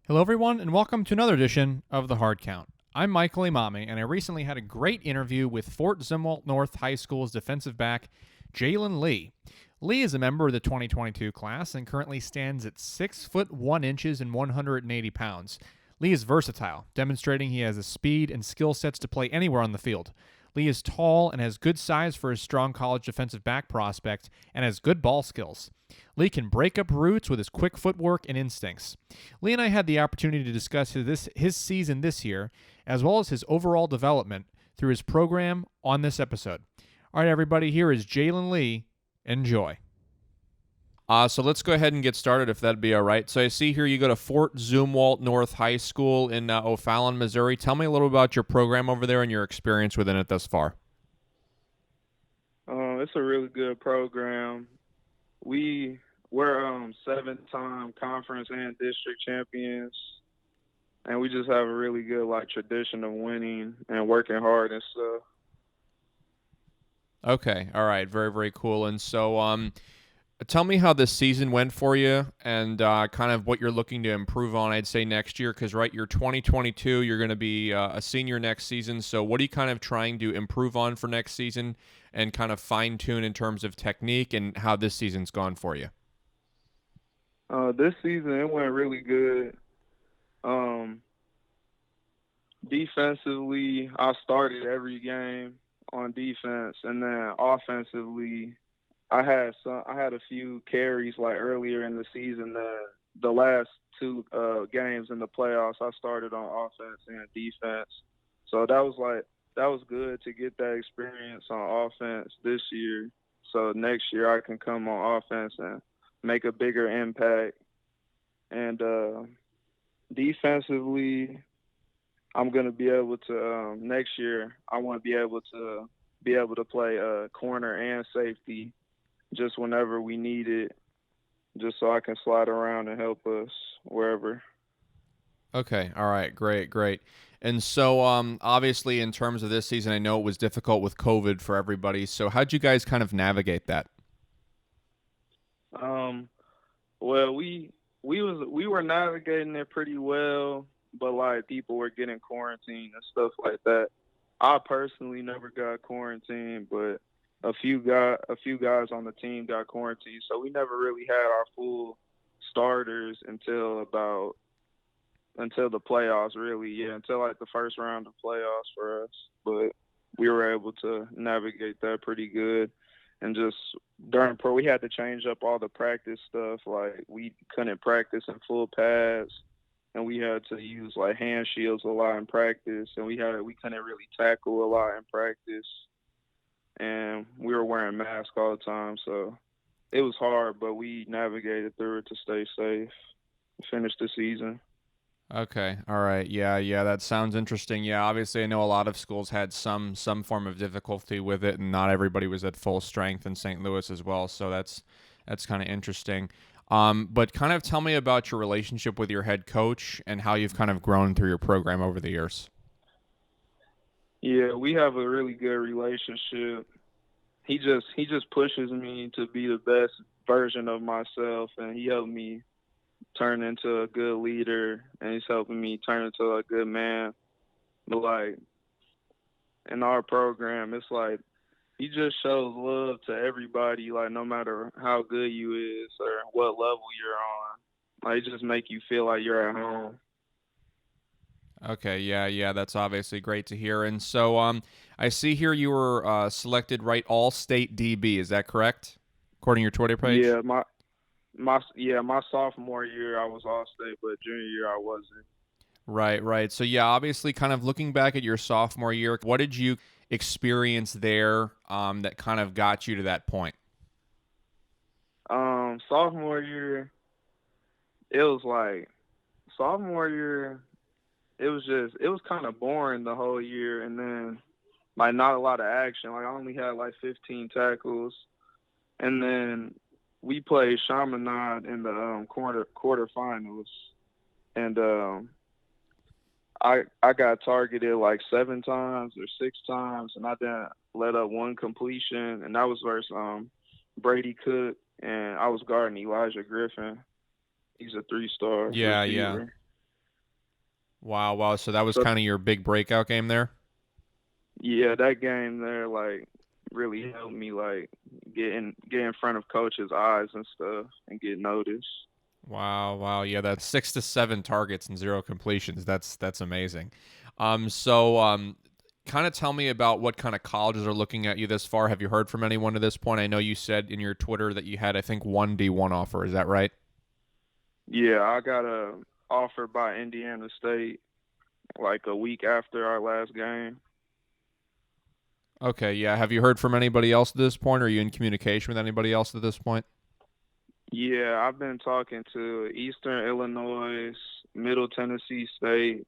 Hello, everyone, and welcome to another edition of The Hard Count. I'm Michael Emami, and I recently had a great interview with Fort Zumwalt North High School's defensive back, Jalen Lee. Lee is a member of the 2022 class and currently stands at 6 foot 1 inches and 180 pounds. Lee is versatile, demonstrating he has the speed and skill sets to play anywhere on the field. Lee is tall and has good size for his strong college defensive back prospect and has good ball skills. Lee can break up routes with his quick footwork and instincts. Lee and I had the opportunity to discuss his season this year, as well as his overall development through his program on this episode. All right, everybody, here is Jalen Lee. Enjoy. So let's go ahead and get started, if that'd be all right. So I see here you go to Fort Zumwalt North High School in O'Fallon, Missouri. Tell me a little about your program over there and your experience within it thus far. It's a really good program. We're 7-time conference and district champions, and we just have a really good tradition of winning and working hard and stuff. Okay, all right, very, very cool. And so tell me how this season went for you and kind of what you're looking to improve on, I'd say, next year, because, right, you're 2022, you're going to be a senior next season. So what are you kind of trying to improve on for next season and kind of fine-tune in terms of technique and how this season's gone for you? This season, it went really good. Defensively, I started every game on defense, and then offensively, I had a few carries earlier in the season. The last two games in the playoffs, I started on offense and defense. So that was good to get that experience on offense this year. So next year I can come on offense and make a bigger impact. And defensively, I'm going to be able to next year. I want to be able to play corner and safety just whenever we need it, just so I can slide around and help us wherever. Okay, all right, great. And so obviously in terms of this season, I know it was difficult with COVID for everybody. So how'd you guys kind of navigate that? Well, we were navigating it pretty well, but people were getting quarantined and stuff like that. I personally never got quarantined, but a few guys on the team got quarantined, so we never really had our full starters until the playoffs, really. Yeah, until the first round of playoffs for us. But we were able to navigate that pretty good. And just during we had to change up all the practice stuff. We couldn't practice in full pads, and we had to use hand shields a lot in practice, and we couldn't really tackle a lot in practice. And we were wearing masks all the time, so it was hard, but we navigated through it to stay safe, finish the season. Okay, all right, yeah, that sounds interesting. Yeah, obviously I know a lot of schools had some form of difficulty with it, and not everybody was at full strength in St. Louis as well, so that's kind of interesting. But kind of tell me about your relationship with your head coach and how you've kind of grown through your program over the years. Yeah, we have a really good relationship. He just pushes me to be the best version of myself, and he helped me turn into a good leader, and he's helping me turn into a good man. But in our program, it's he just shows love to everybody, no matter how good you is or what level you're on. It just make you feel like you're at home. Okay, yeah, that's obviously great to hear. And so I see here you were selected AllState DB. Is that correct? According to your Twitter page? Yeah, my sophomore year I was All-State, but junior year I wasn't. Right. So yeah, obviously kind of looking back at your sophomore year, what did you experience there that kind of got you to that point? Sophomore year, it was sophomore year, it was kind of boring the whole year, and then not a lot of action. I only had 15 tackles, and then we played Chaminade in the quarterfinals, and I got targeted 7 times or 6 times, and I didn't let up one completion, and that was versus Brady Cook, and I was guarding Elijah Griffin. He's a 3-star receiver. Wow, wow. So that was So kind of your big breakout game there? yeah, that game there like really helped me like get in front of coaches' eyes and stuff and get noticed. Wow, wow. Yeah, that's 6 to 7 targets and 0 completions. That's amazing. So kind of tell me about what kind of colleges are looking at you this far. Have you heard from anyone to this point? I know you said in your Twitter that you had, I think, one D1 offer. Is that right? Yeah, I got a offer by Indiana State like a week after our last game. Okay, yeah. Have you heard from anybody else at this point? Or are you in communication with anybody else at this point? Yeah, I've been talking to Eastern Illinois, Middle Tennessee State,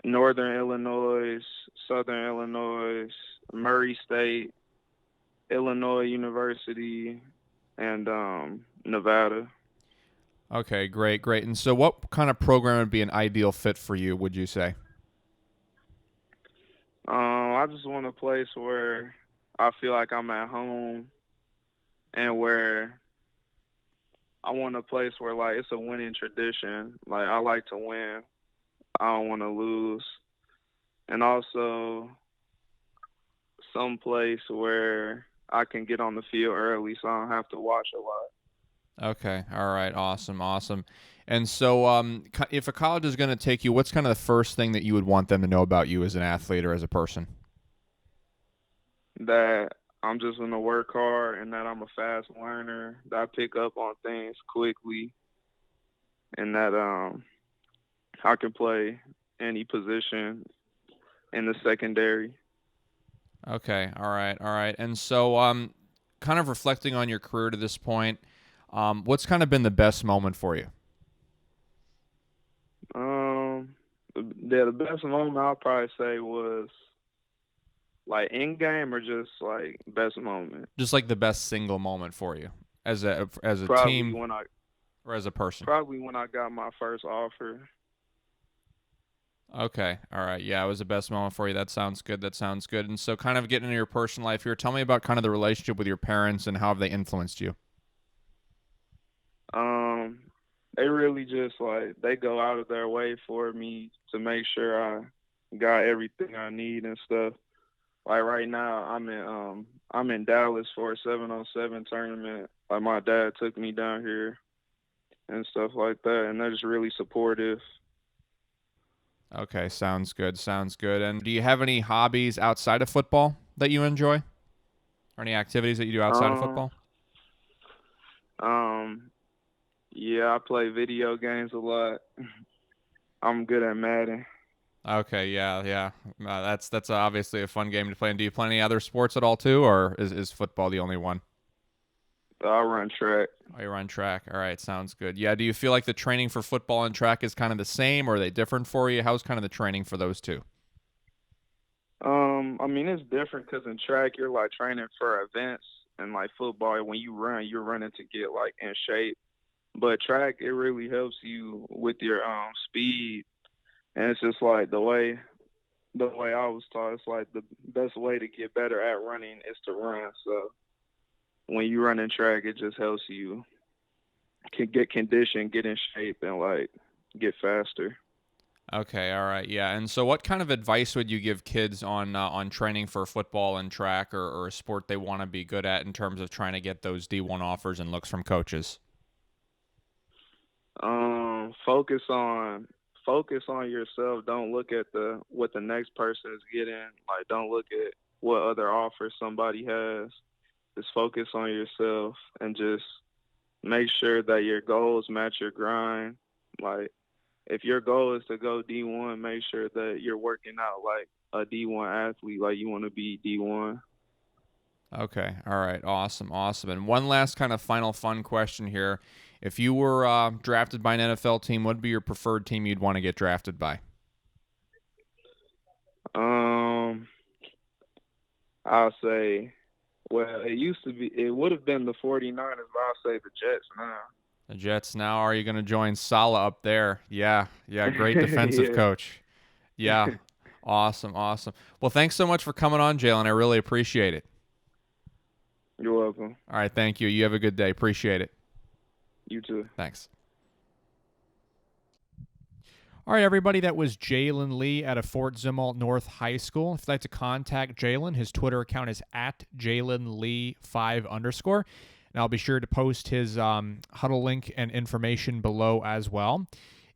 Northern Illinois, Southern Illinois, Murray State, Illinois University, and Nevada. Okay, great, great. And so what kind of program would be an ideal fit for you, would you say? I just want a place where I feel like I'm at home and where I want a place where like it's a winning tradition. Like I like to win. I don't want to lose. And also some place where I can get on the field early so I don't have to watch a lot. Okay. All right. Awesome. Awesome. And so, if a college is going to take you, what's kind of the first thing that you would want them to know about you as an athlete or as a person? That I'm just gonna work hard and that I'm a fast learner, that I pick up on things quickly, and that I can play any position in the secondary. Okay. All right. All right. And so, kind of reflecting on your career to this point, what's kind of been the best moment for you? The best moment I'll probably say was like in game or just like best moment. Just like the best single moment for you as a Probably team when I or as a person? probably when I got my first offer. Okay. All right. Yeah, it was the best moment for you. That sounds good. That sounds good. And so, kind of getting into your personal life here, tell me about kind of the relationship with your parents and how have they influenced you? Um, they really just like they go out of their way for me to make sure I got everything I need and stuff. Like right now, I'm in Dallas for a 7-on-7 tournament. Like my dad took me down here and stuff like that, and they're just really supportive. Okay, sounds good. Sounds good. And do you have any hobbies outside of football that you enjoy? Or any activities that you do outside of Um, football? um, yeah, I play video games a lot. I'm good at Madden. Okay, yeah, yeah. That's obviously a fun game to play. And do you play any other sports at all too, or is football the only one? I run track. Oh, you're on track. All right, sounds good. Yeah, do you feel like the training for football and track is kind of the same, or are they different for you? How's kind of the training for those two? I mean it's different because in track you're like training for events, and like football when you run you're running to get like in shape. But track it really helps you with your speed, and it's just like the way I was taught. It's like the best way to get better at running is to run. So when you run in track, it just helps you can get conditioned, get in shape, and like get faster. Okay, all right, yeah. And so, what kind of advice would you give kids on training for football and track or a sport they want to be good at in terms of trying to get those D1 offers and looks from coaches? Focus on yourself. Don't look at the what the next person is getting. Like don't look at what other offers somebody has. Just focus on yourself and just make sure that your goals match your grind. Like if your goal is to go D1, make sure that you're working out like a D1 athlete, like you want to be D1. Okay, all right, awesome, awesome. And one last kind of final fun question here: if you were drafted by an NFL team, what would be your preferred team you'd want to get drafted by? Um, I'll say, well, it would have been the 49ers, but I'll say the Jets now. The Jets now. Are you going to join Saleh up there? Yeah, yeah, great defensive Yeah. coach. Yeah, awesome, awesome. Well, thanks so much for coming on, Jalen. I really appreciate it. You're welcome. All right, thank you. You have a good day. Appreciate it. You too. Thanks. All right, everybody, that was Jalen Lee out of Fort Zumwalt North High School. If you'd like to contact Jalen, his Twitter account is at JalenLee5_. And I'll be sure to post his huddle link and information below as well.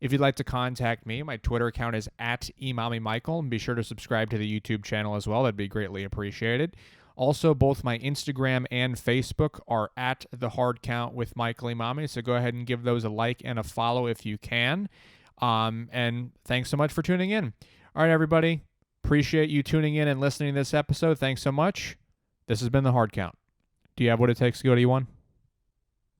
If you'd like to contact me, my Twitter account is at Emami Michael, and be sure to subscribe to the YouTube channel as well. That'd be greatly appreciated. Also, both my Instagram and Facebook are at The Hard Count with Michael Emami, so go ahead and give those a like and a follow if you can. And thanks so much for tuning in. All right, everybody. Appreciate you tuning in and listening to this episode. Thanks so much. This has been The Hard Count. Do you have what it takes to go to E1?